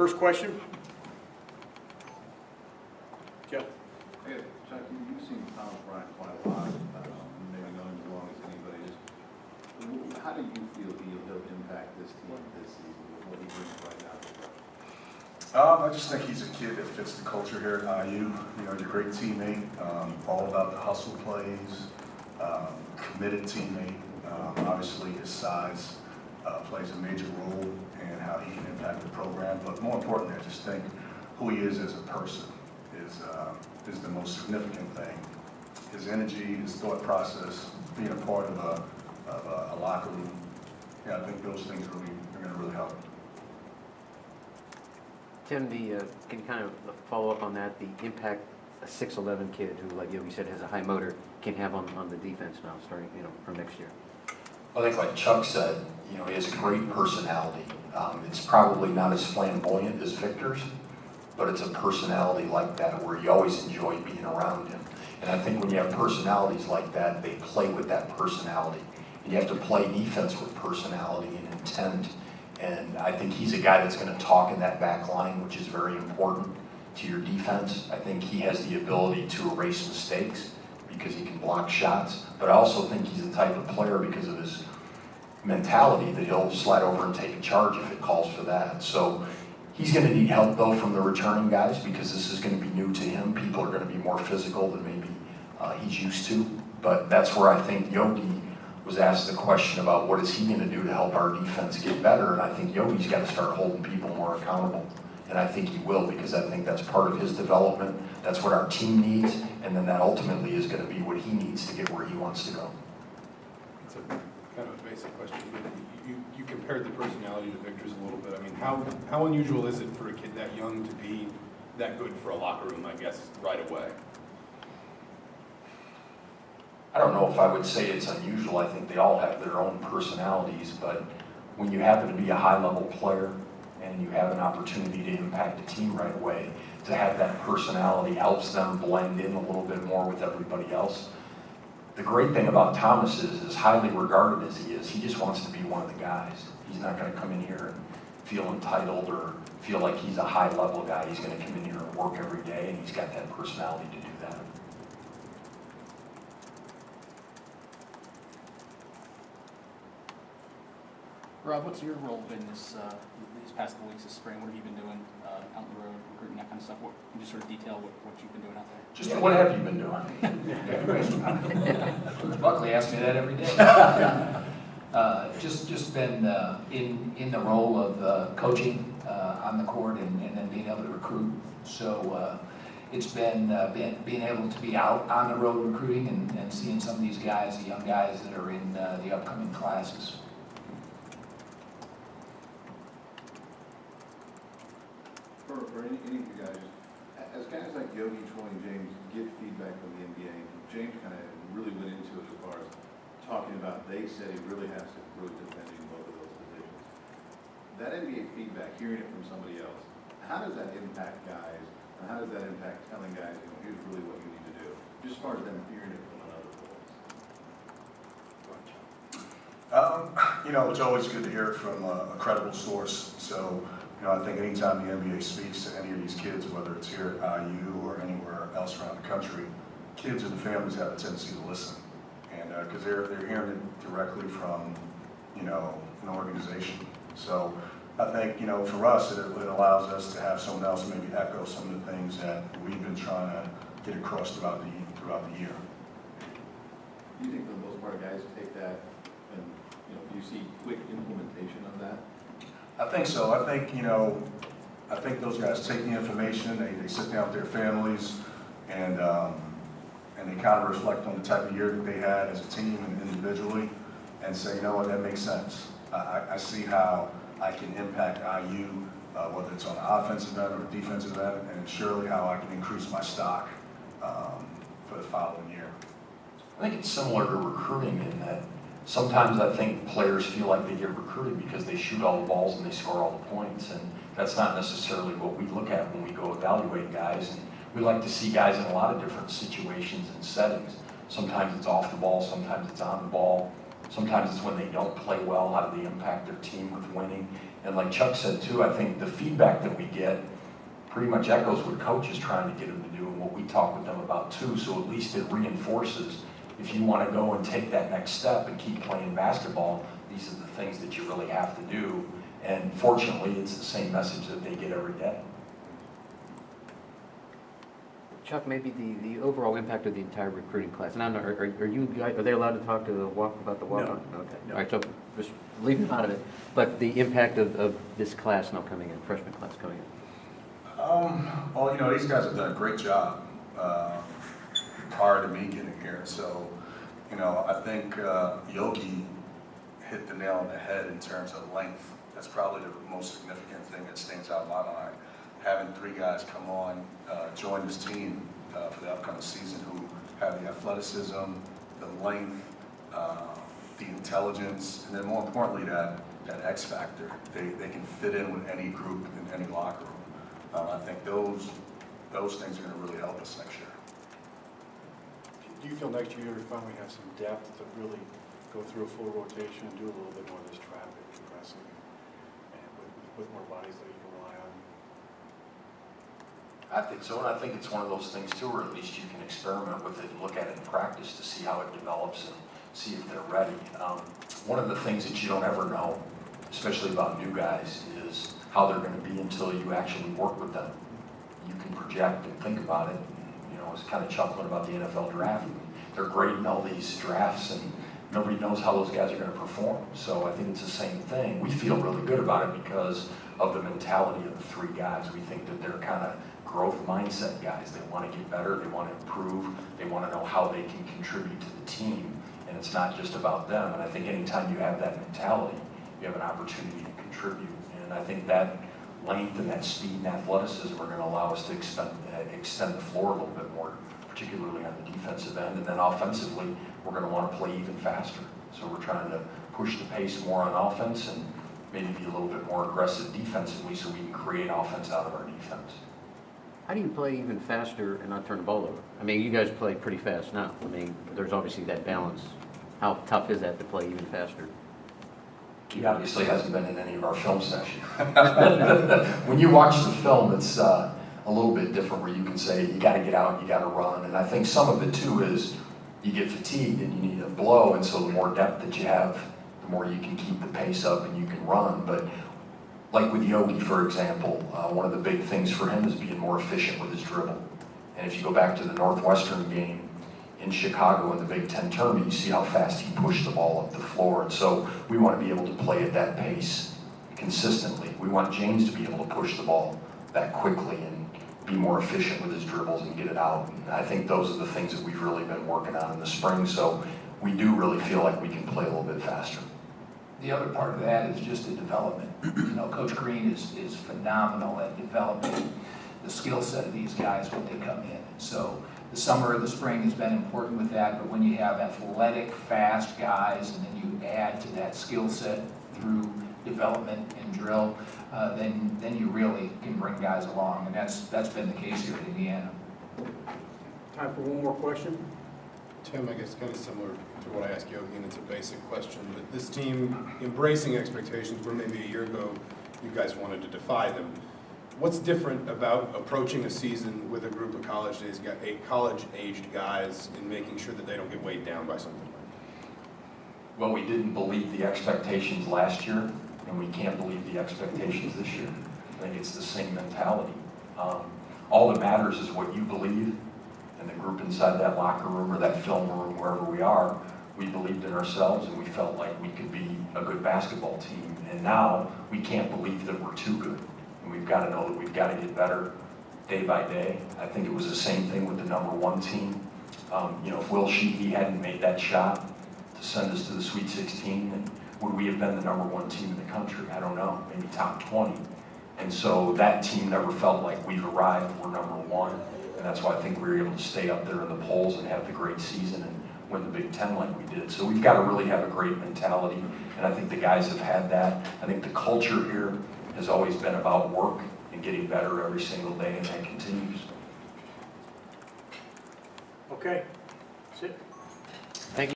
First question. Jeff. Hey, Chuck, you've seen Thomas Bryant quite a lot, maybe know him as long as anybody. How do you feel he'll impact this team this season with what he brings right now? I just think he's a kid that fits the culture here at IU. You know, he's a great teammate, all about the hustle plays, committed teammate. Obviously, his size plays a major role in how he can impact the program. But more importantly, I just think who he is as a person is the most significant thing. His energy, his thought process, being a part of a locker room. Yeah, I think those things are going to really help. Tim, can you kind of follow up on that, the impact a 6'11" kid who, like Yogi said, has a high motor can have on the defense now, starting from next year? I think like Chuck said, he has a great personality. It's probably not as flamboyant as Victor's, but it's a personality like that where you always enjoy being around him. And I think when you have personalities like that, they play with that personality. And you have to play defense with personality and intent. And I think he's a guy that's going to talk in that back line, which is very important to your defense. I think he has the ability to erase mistakes because he can block shots. But I also think he's the type of player, because of his mentality, that he'll slide over and take a charge if it calls for that. So he's going to need help, though, from the returning guys, because this is going to be new to him. People are going to be more physical than maybe he's used to. But that's where I think Yogi was asked the question about what is he going to do to help our defense get better. And I think Yogi's got to start holding people more accountable. And I think he will, because I think that's part of his development. That's what our team needs. And then that ultimately is going to be what he needs to get where he wants to go. It's a kind of a basic question. You compared the personality to Victor's a little bit. I mean, how unusual is it for a kid that young to be that good for a locker room, I guess, right away? I don't know if I would say it's unusual. I think they all have their own personalities, but when you happen to be a high-level player and you have an opportunity to impact a team right away, to have that personality helps them blend in a little bit more with everybody else. The great thing about Thomas is, as highly regarded as he is, he just wants to be one of the guys. He's not going to come in here and feel entitled or feel like he's a high-level guy. He's going to come in here and work every day, and he's got that personality to do that. Rob, what's your role been these past couple weeks of spring? What have you been doing out on the road, recruiting, that kind of stuff? Can you just sort of detail what you've been doing out there? Just what have you been doing? Coach Buckley asks me that every day. Just been in the role of coaching on the court and then being able to recruit. So it's been being able to be out on the road recruiting and seeing some of these guys, the young guys that are in the upcoming classes. For any of you guys, as guys like Yogi, Troy, and James get feedback from the NBA, James kind of really went into it as far as talking about, they said he really has to improve defending both of those positions. That NBA feedback, hearing it from somebody else, how does that impact guys, and how does that impact telling guys, here's really what you need to do, just as far as them hearing it from another voice? It's always good to hear it from a credible source. So, I think anytime the NBA speaks to any of these kids, whether it's here at IU or anywhere else around the country, kids and the families have a tendency to listen, and because they're hearing it directly from an organization. So I think for us, it allows us to have someone else maybe echo some of the things that we've been trying to get across throughout the year. Do you think for the most part guys take that and do you see quick implementation of that? I think so. I think those guys take the information, they sit down with their families, and they kind of reflect on the type of year that they had as a team and individually, and say, that makes sense. I see how I can impact IU, whether it's on the offensive end or the defensive end, and surely how I can increase my stock for the following year. I think it's similar to recruiting in that sometimes I think players feel like they get recruited because they shoot all the balls and they score all the points, and that's not necessarily what we look at when we go evaluate guys. And we like to see guys in a lot of different situations and settings. Sometimes it's off the ball, sometimes it's on the ball. Sometimes it's when they don't play well, how do they impact their team with winning? And like Chuck said too, I think the feedback that we get pretty much echoes what coach is trying to get them to do and what we talk with them about too. So at least it reinforces, if you want to go and take that next step and keep playing basketball, these are the things that you really have to do. And fortunately, it's the same message that they get every day. Chuck, maybe the overall impact of the entire recruiting class, and I don't know, are you guys, are they allowed to talk to the about the walk-on? No. Okay, No. all right, so just leave them out of it, but the impact of this class now coming in, freshman class coming in. Well, you know, these guys have done a great job prior to me getting here. So, you know, I think Yogi hit the nail on the head in terms of length. That's probably the most significant thing that stands out in my mind. Having 3 guys come on, join this team for the upcoming season who have the athleticism, the length, the intelligence, and then more importantly, that X factor. They can fit in with any group in any locker room. I think those things are going to really help us next year. Do you feel next year we finally have some depth to really go through a full rotation and do a little bit more of this traffic progressing and with more bodies that you can rely on? I think so, and I think it's one of those things too, or at least you can experiment with it and look at it in practice to see how it develops and see if they're ready. One of the things that you don't ever know, especially about new guys, is how they're going to be until you actually work with them. You can project and think about it. And, you know, I was kind of chuckling about the NFL draft. They're grading all these drafts, and nobody knows how those guys are going to perform. So I think it's the same thing. We feel really good about it because of the mentality of the 3 guys. We think that they're kind of growth mindset guys. They want to get better, they want to improve, they want to know how they can contribute to the team, and it's not just about them. And I think anytime you have that mentality, you have an opportunity to contribute. And I think that length and that speed and athleticism are going to allow us to extend the floor a little bit more, particularly on the defensive end. And then offensively, we're going to want to play even faster. So we're trying to push the pace more on offense and maybe be a little bit more aggressive defensively so we can create offense out of our defense. How do you play even faster and not turn the ball over? I mean, you guys play pretty fast now. I mean, there's obviously that balance. How tough is that to play even faster? He obviously hasn't been in any of our film sessions. When you watch the film, it's a little bit different where you can say you got to get out, you got to run. And I think some of it too is you get fatigued and you need a blow, and so the more depth that you have, the more you can keep the pace up and you can run. But like with Yogi, for example, one of the big things for him is being more efficient with his dribble. And if you go back to the Northwestern game in Chicago in the Big Ten tournament, you see how fast he pushed the ball up the floor. And so we want to be able to play at that pace consistently. We want James to be able to push the ball that quickly and be more efficient with his dribbles and get it out. And I think those are the things that we've really been working on in the spring. So we do really feel like we can play a little bit faster. The other part of that is just the development. You know, Coach Green is phenomenal at developing the skill set of these guys when they come in. And so the summer or the spring has been important with that, but when you have athletic, fast guys and then you add to that skill set through development and drill, then you really can bring guys along. And that's been the case here at Indiana. Time for one more question. Tim, I guess kind of similar to what I asked Yogi, and it's a basic question, but this team embracing expectations where maybe a year ago you guys wanted to defy them. What's different about approaching a season with a group of college-aged guys and making sure that they don't get weighed down by something like that? Well, we didn't believe the expectations last year, and we can't believe the expectations this year. I think it's the same mentality. All that matters is what you believe, and the group inside that locker room or that film room, wherever we are, we believed in ourselves and we felt like we could be a good basketball team. And now we can't believe that we're too good. And we've got to know that we've got to get better day by day. I think it was the same thing with the #1 team. You know, if Will Sheehy hadn't made that shot to send us to the Sweet 16, then would we have been the #1 team in the country? I don't know, maybe top 20. And so that team never felt like we've arrived, we're #1. And that's why I think we were able to stay up there in the polls and have the great season and win the Big Ten like we did. So we've got to really have a great mentality, and I think the guys have had that. I think the culture here has always been about work and getting better every single day, and that continues. Okay.